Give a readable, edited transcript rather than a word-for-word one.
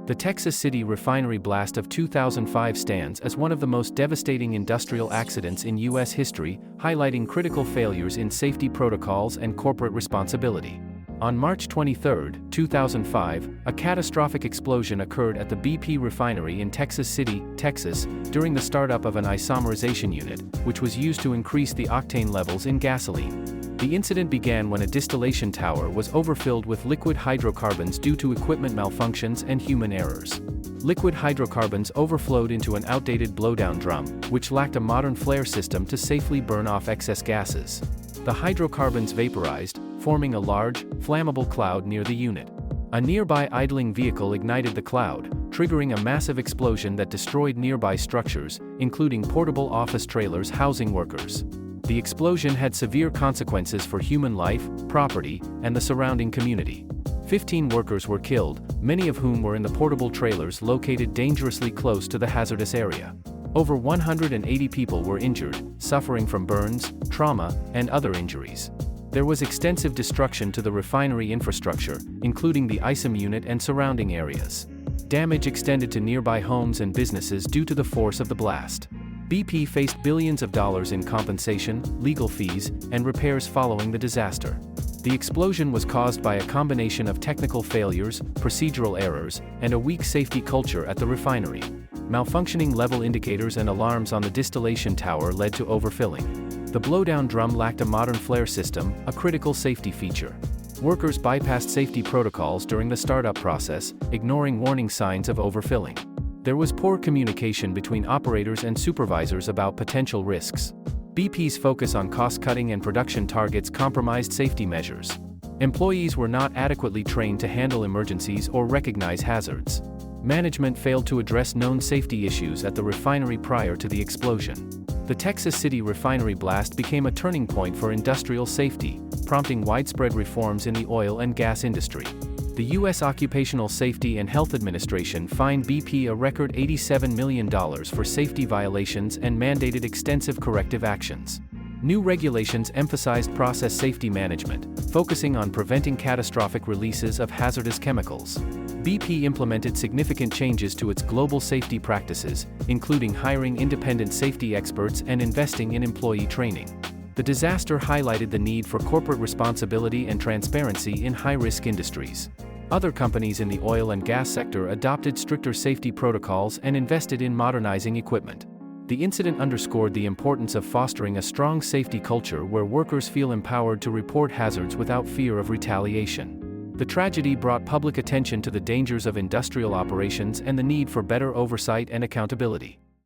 The Texas City refinery blast of 2005 stands as one of the most devastating industrial accidents in U.S. history, highlighting critical failures in safety protocols and corporate responsibility. On March 23, 2005, a catastrophic explosion occurred at the BP refinery in Texas City, Texas, during the startup of an isomerization unit, which was used to increase the octane levels in gasoline. The incident began when a distillation tower was overfilled with liquid hydrocarbons due to equipment malfunctions and human errors. Liquid hydrocarbons overflowed into an outdated blowdown drum, which lacked a modern flare system to safely burn off excess gases. The hydrocarbons vaporized, forming a large, flammable cloud near the unit. A nearby idling vehicle ignited the cloud, triggering a massive explosion that destroyed nearby structures, including portable office trailers housing workers. The explosion had severe consequences for human life, property, and the surrounding community. 15 workers were killed, many of whom were in the portable trailers located dangerously close to the hazardous area. Over 180 people were injured, suffering from burns, trauma, and other injuries. There was extensive destruction to the refinery infrastructure, including the ISOM unit and surrounding areas. Damage extended to nearby homes and businesses due to the force of the blast. BP faced billions of dollars in compensation, legal fees, and repairs following the disaster. The explosion was caused by a combination of technical failures, procedural errors, and a weak safety culture at the refinery. Malfunctioning level indicators and alarms on the distillation tower led to overfilling. The blowdown drum lacked a modern flare system, a critical safety feature. Workers bypassed safety protocols during the startup process, ignoring warning signs of overfilling. There was poor communication between operators and supervisors about potential risks. BP's focus on cost-cutting and production targets compromised safety measures. Employees were not adequately trained to handle emergencies or recognize hazards. Management failed to address known safety issues at the refinery prior to the explosion. The Texas City refinery blast became a turning point for industrial safety, prompting widespread reforms in the oil and gas industry. The U.S. Occupational Safety and Health Administration fined BP a record $87 million for safety violations and mandated extensive corrective actions. New regulations emphasized process safety management, focusing on preventing catastrophic releases of hazardous chemicals. BP implemented significant changes to its global safety practices, including hiring independent safety experts and investing in employee training. The disaster highlighted the need for corporate responsibility and transparency in high-risk industries. Other companies in the oil and gas sector adopted stricter safety protocols and invested in modernizing equipment. The incident underscored the importance of fostering a strong safety culture where workers feel empowered to report hazards without fear of retaliation. The tragedy brought public attention to the dangers of industrial operations and the need for better oversight and accountability.